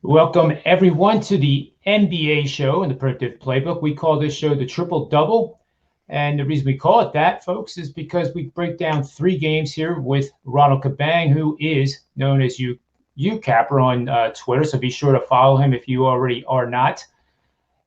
Welcome, everyone, to the NBA show in the Productive Playbook. We call this show the Triple Double. And the reason we call it that, folks, is because we break down three games here with Ronald Cabang, who is known as Capper on Twitter. So be sure to follow him if you already are not.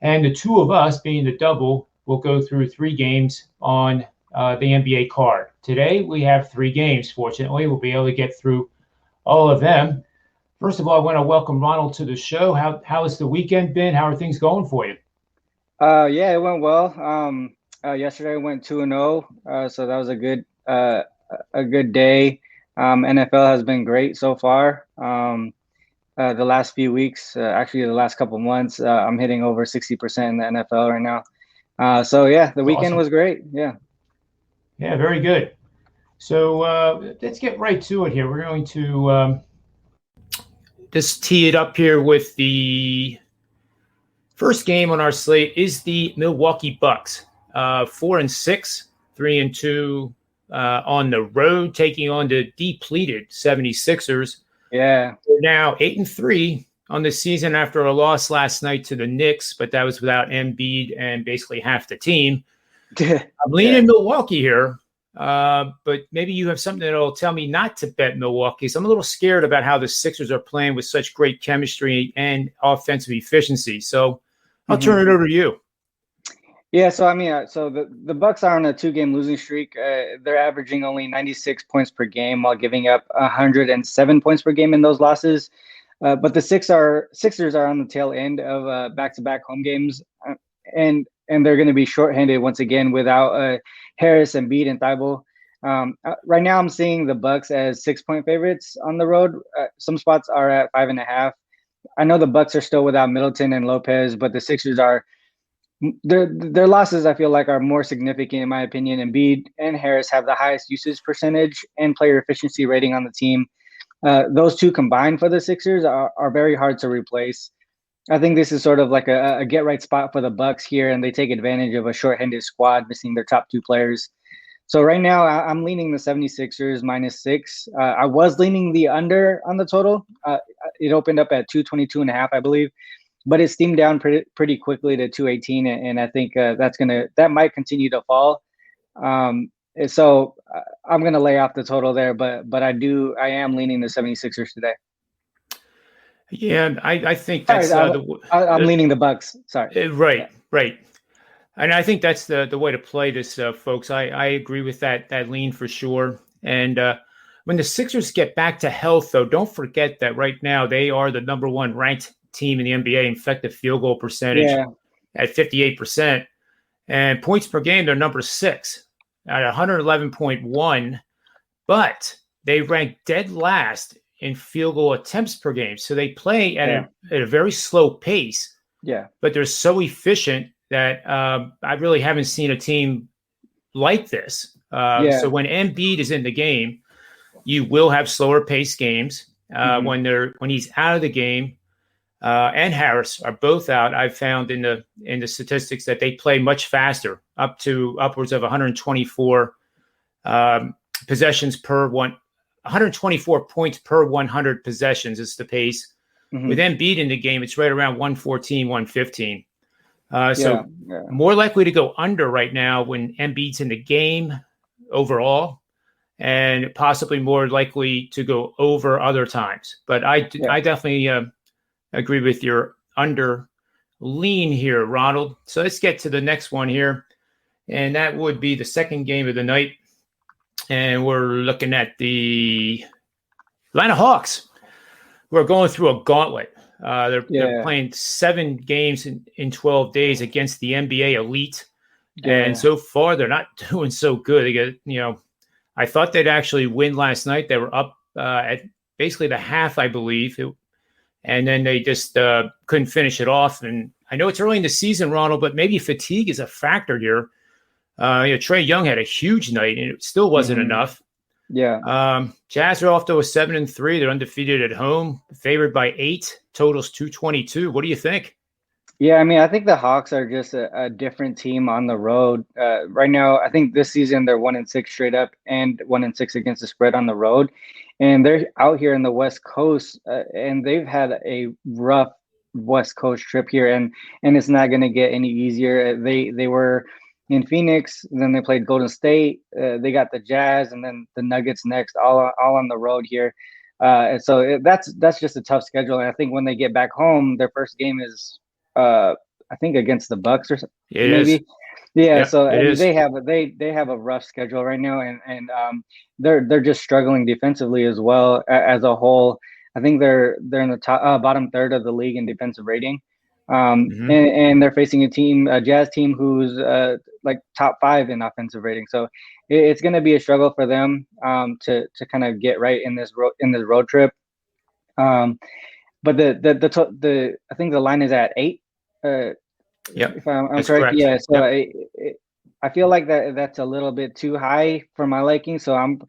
And the two of us, being the double, will go through three games on the NBA card. Today, we have three games. Fortunately, we'll be able to get through all of them. First of all, I want to welcome Ronald to the show. How has the weekend been? How are things going for you? Yeah, it went well. Yesterday went 2-0, so that was a good day. NFL has been great so far. The last few weeks, actually the last couple months, I'm hitting over 60% in the NFL right now. So yeah, the weekend was great. Yeah. Yeah, very good. So let's get right to it here. We're going to just tee it up here with the first game on our slate is the Milwaukee Bucks. 4-6, 3-2 on the road, taking on the depleted 76ers. Yeah. They're now 8-3 on the season after a loss last night to the Knicks, but that was without Embiid and basically half the team. I'm leaning Milwaukee here. But maybe you have something that'll tell me not to bet Milwaukee. So I'm a little scared about how the Sixers are playing with such great chemistry and offensive efficiency. So I'll turn it over to you. Yeah, so I mean, so the Bucks are on a 2-game losing streak. They're averaging only 96 points per game while giving up 107 points per game in those losses. But the Sixers are on the tail end of back-to-back home games, and they're going to be shorthanded once again without Harris, Embiid, and Thibault. Right now, I'm seeing the Bucks as 6-point favorites on the road. Some spots are at 5.5. I know the Bucks are still without Middleton and Lopez, but the Sixers are their losses. I feel like are more significant in my opinion. Embiid and Harris have the highest usage percentage and player efficiency rating on the team. Those two combined for the Sixers are very hard to replace. I think this is sort of like a get right spot for the Bucks here, and they take advantage of a shorthanded squad missing their top two players. So right now I'm leaning the 76ers -6. I was leaning the under on the total. It opened up at 222.5, I believe, but it steamed down pretty quickly to 218, and I think that might continue to fall. So I'm gonna lay off the total there, but I am leaning the 76ers today. Yeah, I think that's I'm leaning the Bucks. Sorry. Right. And I think that's the way to play this, folks. I agree with that lean for sure. And when the Sixers get back to health, though, don't forget that right now they are the number one ranked team in the NBA in effective field goal percentage at 58%. And points per game, they're number 6 at 111.1. But they rank dead last in field goal attempts per game. So they play at a very slow pace. Yeah. But they're so efficient that I really haven't seen a team like this. So when Embiid is in the game, you will have slower paced games. When he's out of the game, and Harris are both out, I've found in the statistics that they play much faster, up to upwards of 124 possessions per 124 points per 100 possessions is the pace. With Embiid in the game, it's right around 114, 115. More likely to go under right now when Embiid's in the game overall, and possibly more likely to go over other times. But I definitely agree with your under lean here, Ronald. So let's get to the next one here, and that would be the second game of the night. And we're looking at the Atlanta Hawks, who are going through a gauntlet. They're playing 7 games in 12 days against the NBA elite. And so far, they're not doing so good. They get, I thought they'd actually win last night. They were up at basically the half, I believe. And then they just couldn't finish it off. And I know it's early in the season, Ronald, but maybe fatigue is a factor here. Trae Young had a huge night, and it still wasn't enough. Yeah. Jazz are off to a 7-3. They're undefeated at home, favored by 8. Totals 222. What do you think? Yeah, I mean, I think the Hawks are just a different team on the road. Right now, I think this season they're 1-6 straight up and 1-6 against the spread on the road. and they're out here in the West Coast, and they've had a rough West Coast trip here, and it's not going to get any easier. They were in Phoenix, then they played Golden State. They got the Jazz, and then the Nuggets next, all on the road here. So that's just a tough schedule. And I think when they get back home, their first game is, I think, against the Bucks or something. Maybe. Yeah. So they have a rough schedule right now, and they're just struggling defensively as well as a whole. I think they're in the top bottom third of the league in defensive rating. And they're facing a Jazz team who's like top 5 in offensive rating. So it's going to be a struggle for them to kind of get right in this road trip. But the I think the line is at 8. If I'm correct. Yeah. So I feel like that's a little bit too high for my liking. So I'm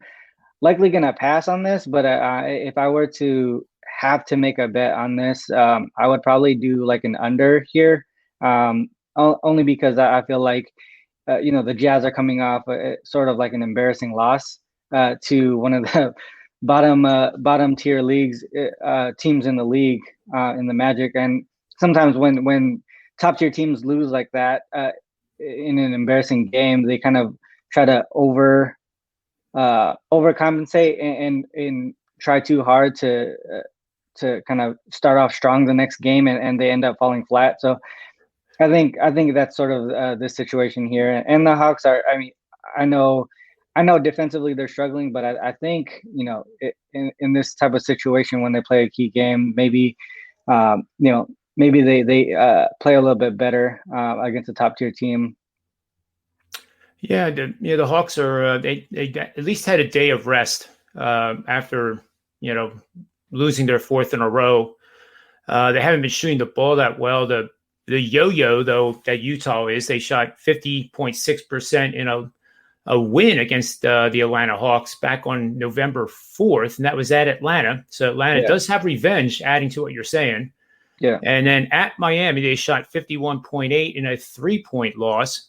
likely going to pass on this. But if I were to have to make a bet on this, I would probably do like an under here, only because I feel like the Jazz are coming off sort of like an embarrassing loss to one of the bottom tier leagues teams in the league, in the Magic. And sometimes when top tier teams lose like that in an embarrassing game, they kind of try to overcompensate and try too hard to kind of start off strong the next game, and they end up falling flat. So I think that's sort of this situation here. And the Hawks are, I mean, I know defensively they're struggling, but I think, in this type of situation when they play a key game, maybe maybe they play a little bit better against a top tier team. Yeah, the Hawks are they at least had a day of rest after losing their 4th in a row. They haven't been shooting the ball that well. The yo-yo though that Utah is, they shot 50.6% in a win against the Atlanta Hawks back on November 4th, and that was at Atlanta. So Atlanta does have revenge, adding to what you're saying. Yeah. And then at Miami, they shot 51.8 in a 3-point loss.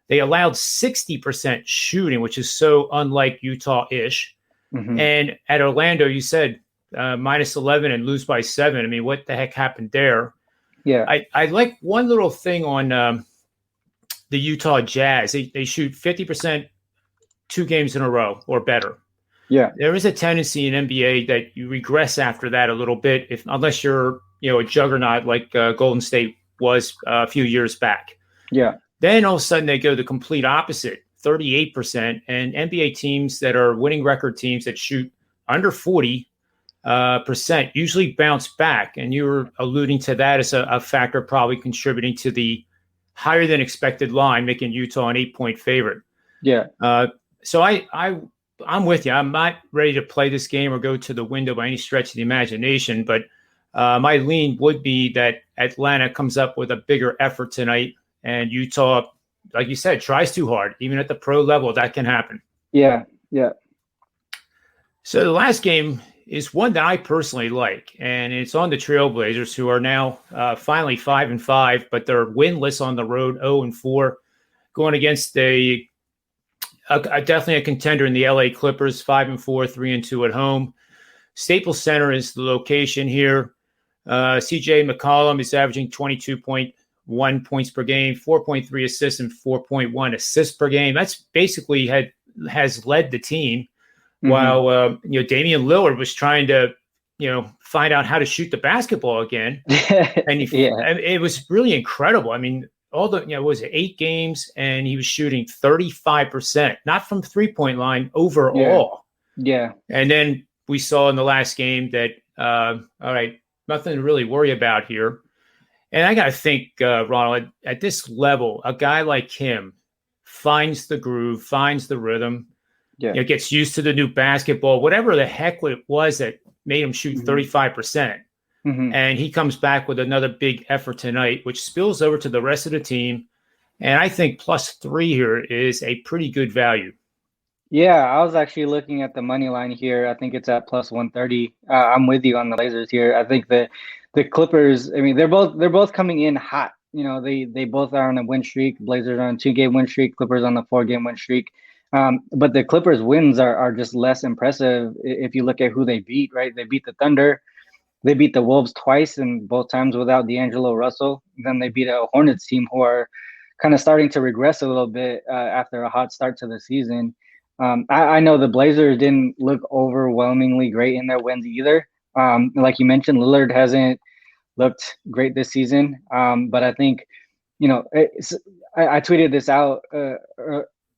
They allowed 60% shooting, which is so unlike Utah-ish. Mm-hmm. And at Orlando, you said minus 11 and lose by 7. I mean, what the heck happened there? Yeah. I like one little thing on the Utah Jazz. They shoot 50% 2 games in a row or better. Yeah. There is a tendency in NBA that you regress after that a little bit, unless you're a juggernaut like Golden State was a few years back. Yeah. Then all of a sudden they go the complete opposite, 38%. And NBA teams that are winning record teams that shoot under 40% usually bounce back. And you were alluding to that as a factor probably contributing to the higher than expected line, making Utah an 8-point favorite. Yeah. So I'm with you. I'm not ready to play this game or go to the window by any stretch of the imagination, but my lean would be that Atlanta comes up with a bigger effort tonight, and Utah, like you said, tries too hard. Even at the pro level, that can happen. Yeah, yeah. So the last game is one that I personally like, and it's on the Trailblazers, who are now finally 5-5, but they're winless on the road, 0-4, going against definitely a contender in the LA Clippers, 5-4, 3-2 at home. Staples Center is the location here. CJ McCollum is averaging 22.1 points per game, 4.3 assists, and 4.1 assists per game. That's basically has led the team, while Damian Lillard was trying to find out how to shoot the basketball again, and it was really incredible. I mean, all the was it 8 games, and he was shooting 35%, not from 3-point line overall. Yeah. And then we saw in the last game that all right, nothing to really worry about here. And I got to think, Ronald, at this level, a guy like him finds the groove, finds the rhythm, gets used to the new basketball, whatever the heck it was that made him shoot 35%. And he comes back with another big effort tonight, which spills over to the rest of the team. And I think +3 here is a pretty good value. Yeah, I was actually looking at the money line here. I think it's at +130. I'm with you on the Blazers here. I think the Clippers, I mean, they're both coming in hot. They both are on a win streak. Blazers are on a 2-game win streak. Clippers on a 4-game win streak. But the Clippers wins are just less impressive if you look at who they beat, right? They beat the Thunder. They beat the Wolves twice, and both times without D'Angelo Russell. Then they beat a Hornets team who are kind of starting to regress a little bit after a hot start to the season. I know the Blazers didn't look overwhelmingly great in their wins either. Like you mentioned, Lillard hasn't looked great this season. But I think, I tweeted this out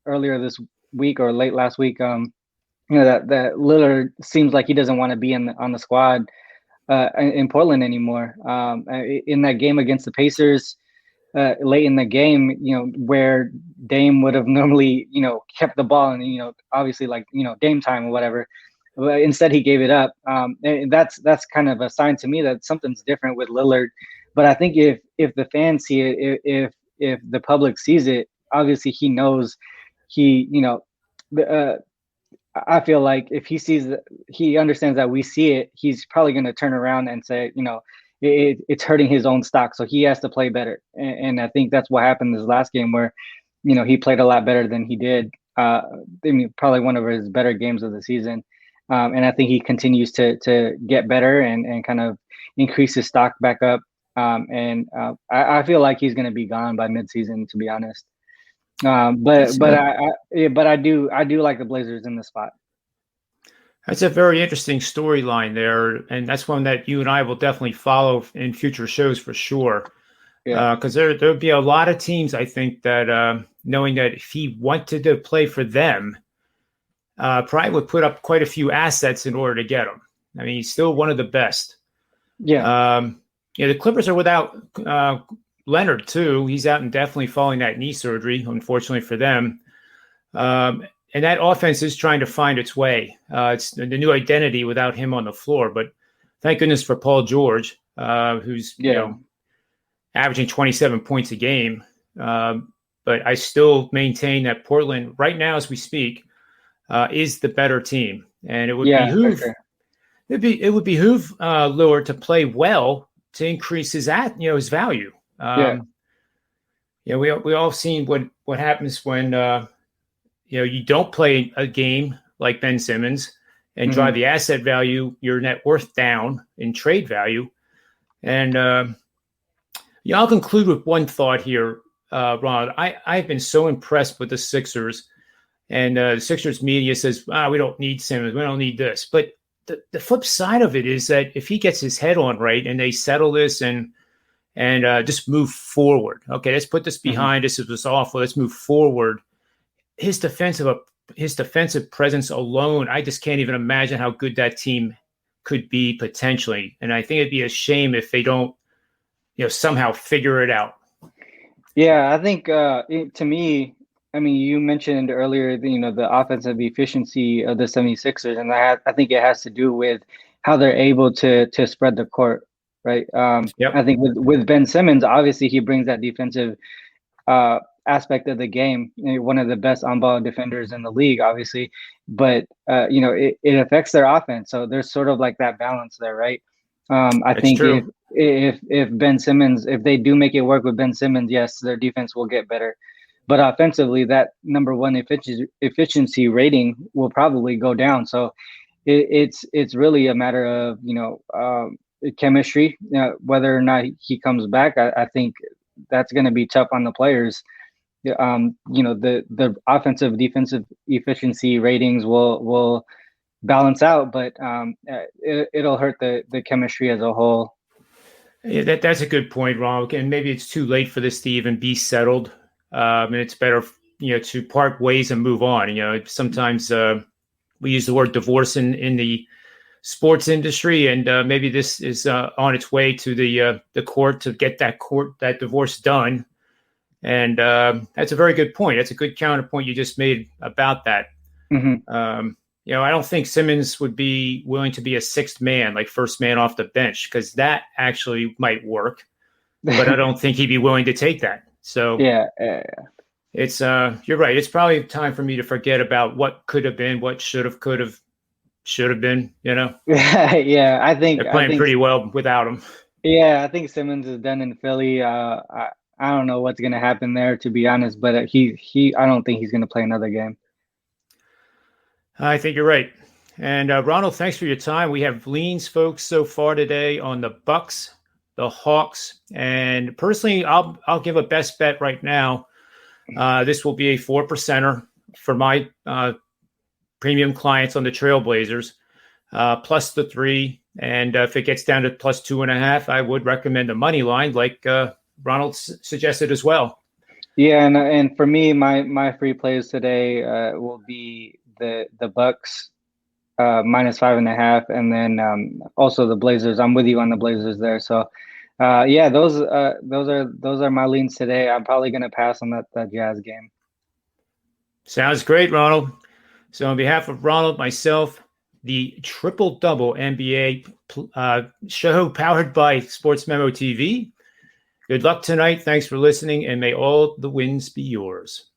earlier this week or late last week. That Lillard seems like he doesn't want to be on the squad in Portland anymore. In that game against the Pacers, late in the game, where Dame would have normally, kept the ball and, obviously like, Dame time or whatever. But instead he gave it up. And that's kind of a sign to me that something's different with Lillard. But I think if the fans see it, if the public sees it, obviously he knows I feel like if he sees that, he understands that we see it, he's probably going to turn around and say, it's hurting his own stock. So he has to play better. And I think that's what happened this last game where, he played a lot better than he did. Probably one of his better games of the season. And I think he continues to get better and kind of increase his stock back up. I feel like he's going to be gone by midseason, to be honest. But I do like the Blazers in the spot. That's a very interesting storyline there, and that's one that you and I will definitely follow in future shows for sure. Yeah, because there'll be a lot of teams, I think, that knowing that if he wanted to play for them, probably would put up quite a few assets in order to get him. I mean, he's still one of the best. Yeah. The Clippers are without Leonard too. He's out and definitely following that knee surgery, unfortunately for them. And that offense is trying to find its way. It's the new identity without him on the floor. But thank goodness for Paul George, who's averaging 27 points a game. But I still maintain that Portland, right now as we speak, is the better team, and it would behoove sure. it would behoove Lillard to play well to increase his value. We all seen what happens when you don't play a game like Ben Simmons and drive the asset value, your net worth down in trade value. And I'll conclude with one thought here, Ronald. I've been so impressed with the Sixers, and the Sixers media says, we don't need Simmons, we don't need this. But the flip side of it is that if he gets his head on right and they settle this and just move forward. Okay, let's put this behind us. It was awful. Let's move forward. His defensive presence alone, I just can't even imagine how good that team could be potentially. And I think it'd be a shame if they don't, somehow figure it out. Yeah, I think to me, I mean, you mentioned earlier, the offensive efficiency of the 76ers, and I think it has to do with how they're able to spread the court, right? I think with Ben Simmons, obviously he brings that defensive aspect of the game, one of the best on-ball defenders in the league, obviously, but it affects their offense. So there's sort of like that balance there, right? I think if Ben Simmons, if they do make it work with Ben Simmons, yes, their defense will get better. But offensively, that number one efficiency rating will probably go down. So it's really a matter of chemistry. Whether or not he comes back, I think that's going to be tough on the players. The offensive defensive efficiency ratings will balance out, but it'll hurt the chemistry as a whole. Yeah, that's a good point, Ron. And maybe it's too late for this to even be settled. And it's better, to part ways and move on. Sometimes we use the word divorce in the sports industry, and maybe this is on its way to the court to get that divorce done. And that's a very good point. That's a good counterpoint you just made about that. I don't think Simmons would be willing to be a sixth man, like first man off the bench, because that actually might work. But I don't think he'd be willing to take that. So it's you're right. It's probably time for me to forget about what could have been, what should have, could have, should have been. Yeah, I think they're playing pretty well without him. Yeah, I think Simmons is done in Philly. I don't know what's going to happen there, to be honest, but I don't think he's going to play another game. I think you're right. And Ronald, thanks for your time. We have leans, folks, so far today on the Bucks, the Hawks, and personally, I'll give a best bet right now. This will be a 4%er for my premium clients on the Trailblazers, plus the 3. And if it gets down to plus 2.5, I would recommend the money line, like Ronald suggested as well. Yeah, and for me, my free plays today will be the Bucks minus 5.5, and then also the Blazers. I'm with you on the Blazers there. So yeah, those are my leans today. I'm probably going to pass on that Jazz game. Sounds great, Ronald. So on behalf of Ronald, myself, the Triple Double NBA show powered by SportsMemo TV. Good luck tonight. Thanks for listening, and may all the wins be yours.